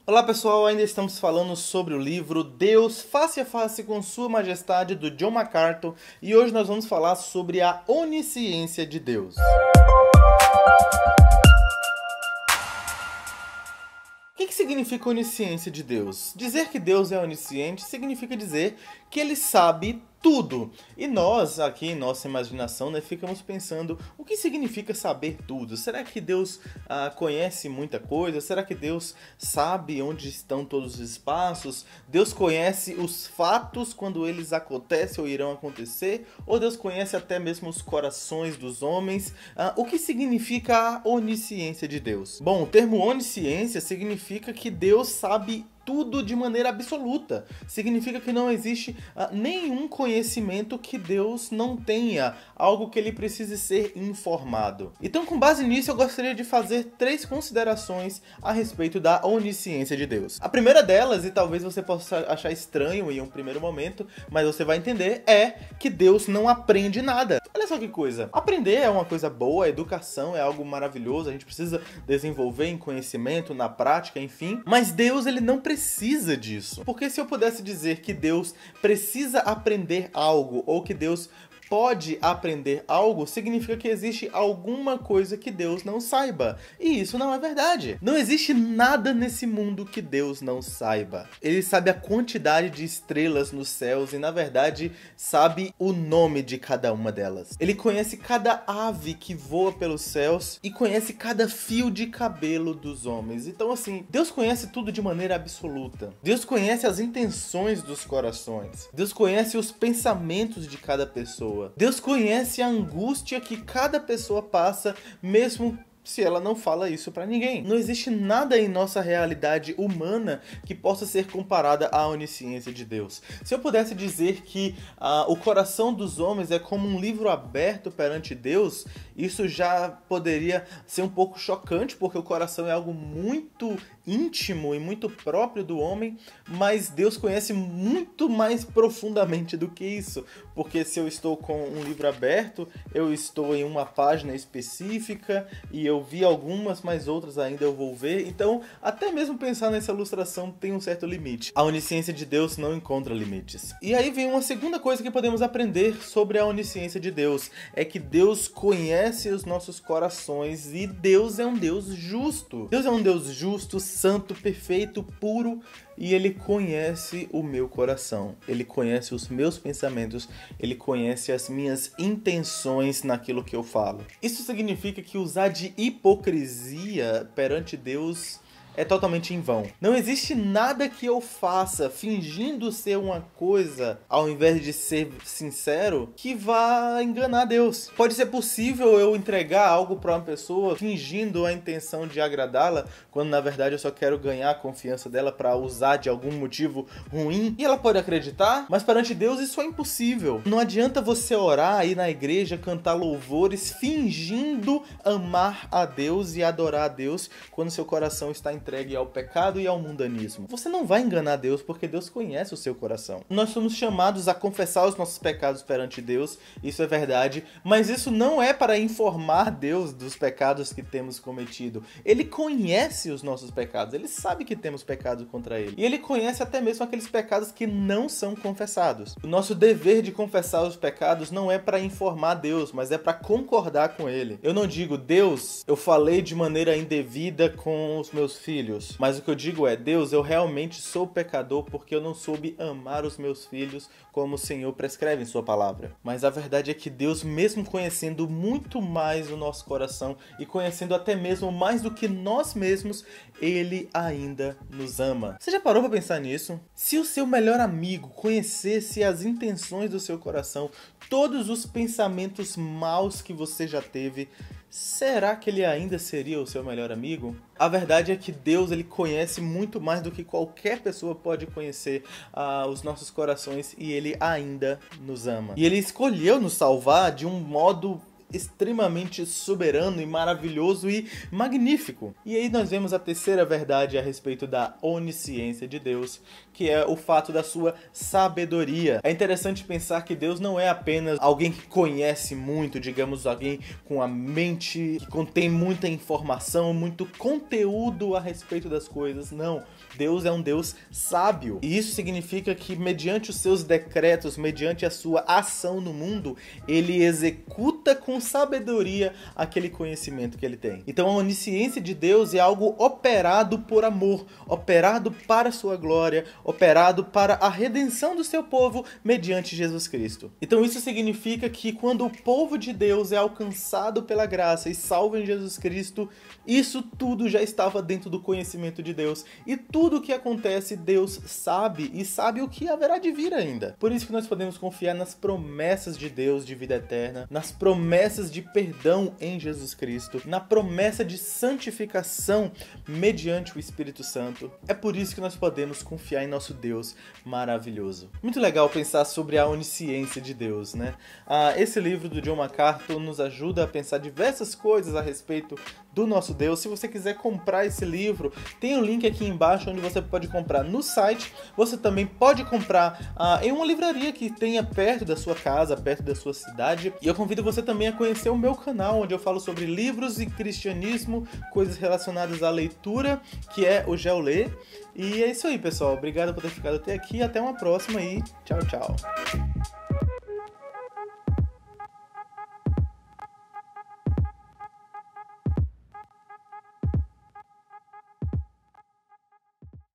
Olá pessoal, ainda estamos falando sobre o livro Deus Face a Face com Sua Majestade, do John MacArthur, e hoje nós vamos falar sobre a onisciência de Deus. O que significa onisciência de Deus? Dizer que Deus é onisciente significa dizer que Ele sabe tudo. E nós, aqui em nossa imaginação, ficamos pensando, o que significa saber tudo? Será que Deus conhece muita coisa? Será que Deus sabe onde estão todos os espaços? Deus conhece os fatos quando eles acontecem ou irão acontecer? Ou Deus conhece até mesmo os corações dos homens? O que significa a onisciência de Deus? Bom, o termo onisciência significa que Deus sabe tudo de maneira absoluta. Significa que não existe nenhum conhecimento que Deus não tenha, algo que ele precise ser informado. Então, com base nisso, eu gostaria de fazer 3 considerações a respeito da onisciência de Deus. A primeira delas, e talvez você possa achar estranho em um primeiro momento, mas você vai entender, é que Deus não aprende nada. Olha só que coisa. Aprender é uma coisa boa, a educação é algo maravilhoso, a gente precisa desenvolver em conhecimento, na prática, enfim. Mas Deus, ele não precisa disso. Porque se eu pudesse dizer que Deus precisa aprender algo, ou que Deus pode aprender algo, significa que existe alguma coisa que Deus não saiba. E isso não é verdade. Não existe nada nesse mundo que Deus não saiba. Ele sabe a quantidade de estrelas nos céus e, na verdade, sabe o nome de cada uma delas. Ele conhece cada ave que voa pelos céus e conhece cada fio de cabelo dos homens. Então, assim, Deus conhece tudo de maneira absoluta. Deus conhece as intenções dos corações. Deus conhece os pensamentos de cada pessoa. Deus conhece a angústia que cada pessoa passa, mesmo se ela não fala isso pra ninguém. Não existe nada em nossa realidade humana que possa ser comparada à onisciência de Deus. Se eu pudesse dizer que o coração dos homens é como um livro aberto perante Deus, isso já poderia ser um pouco chocante, porque o coração é algo muito íntimo e muito próprio do homem, mas Deus conhece muito mais profundamente do que isso, porque se eu estou com um livro aberto, eu estou em uma página específica e eu vi algumas, mas outras ainda eu vou ver. Então, até mesmo pensar nessa ilustração tem um certo limite. A onisciência de Deus não encontra limites. E aí vem uma segunda coisa que podemos aprender sobre a onisciência de Deus. É que Deus conhece os nossos corações e Deus é um Deus justo. Deus é um Deus justo, santo, perfeito, puro, e Ele conhece o meu coração. Ele conhece os meus pensamentos. Ele conhece as minhas intenções naquilo que eu falo. Isso significa que usar de hipocrisia perante Deus é totalmente em vão. Não existe nada que eu faça fingindo ser uma coisa, ao invés de ser sincero, que vá enganar Deus. Pode ser possível eu entregar algo para uma pessoa fingindo a intenção de agradá-la, quando na verdade eu só quero ganhar a confiança dela para usar de algum motivo ruim, e ela pode acreditar, mas perante Deus isso é impossível. Não adianta você orar aí na igreja, cantar louvores fingindo amar a Deus e adorar a Deus quando seu coração está entregue ao pecado e ao mundanismo. Você não vai enganar Deus, porque Deus conhece o seu coração. Nós somos chamados a confessar os nossos pecados perante Deus, isso é verdade, mas isso não é para informar Deus dos pecados que temos cometido. Ele conhece os nossos pecados, Ele sabe que temos pecado contra Ele. E Ele conhece até mesmo aqueles pecados que não são confessados. O nosso dever de confessar os pecados não é para informar Deus, mas é para concordar com Ele. Eu não digo, Deus, eu falei de maneira indevida com os meus filhos, mas o que eu digo é, Deus, eu realmente sou pecador porque eu não soube amar os meus filhos como o Senhor prescreve em sua palavra. Mas a verdade é que Deus, mesmo conhecendo muito mais o nosso coração e conhecendo até mesmo mais do que nós mesmos, Ele ainda nos ama. Você já parou para pensar nisso? Se o seu melhor amigo conhecesse as intenções do seu coração, todos os pensamentos maus que você já teve, será que ele ainda seria o seu melhor amigo? A verdade é que Deus, ele conhece muito mais do que qualquer pessoa pode conhecer os nossos corações, e Ele ainda nos ama. E Ele escolheu nos salvar de um modo extremamente soberano e maravilhoso e magnífico. E aí nós vemos a terceira verdade a respeito da onisciência de Deus, que é o fato da sua sabedoria. É interessante pensar que Deus não é apenas alguém que conhece muito, digamos, alguém com a mente que contém muita informação, muito conteúdo a respeito das coisas. Não, Deus é um Deus sábio. E isso significa que mediante os seus decretos, mediante a sua ação no mundo, ele executa com sabedoria aquele conhecimento que ele tem. Então a onisciência de Deus é algo operado por amor, operado para a sua glória, operado para a redenção do seu povo mediante Jesus Cristo. Então isso significa que quando o povo de Deus é alcançado pela graça e salvo em Jesus Cristo, isso tudo já estava dentro do conhecimento de Deus. E tudo o que acontece, Deus sabe, e sabe o que haverá de vir ainda. Por isso que nós podemos confiar nas promessas de Deus de vida eterna, nas promessas de perdão em Jesus Cristo, na promessa de santificação mediante o Espírito Santo. É por isso que nós podemos confiar em nosso Deus maravilhoso. Muito legal pensar sobre a onisciência de Deus, né? Esse livro do John MacArthur nos ajuda a pensar diversas coisas a respeito do nosso Deus. Se você quiser comprar esse livro, tem um link aqui embaixo onde você pode comprar no site. Você também pode comprar em uma livraria que tenha perto da sua casa, perto da sua cidade. E eu convido você também a conhecer o meu canal, onde eu falo sobre livros e cristianismo, coisas relacionadas à leitura, que é o GeoLê. E é isso aí, pessoal. Obrigado por ter ficado até aqui. Até uma próxima e tchau, tchau.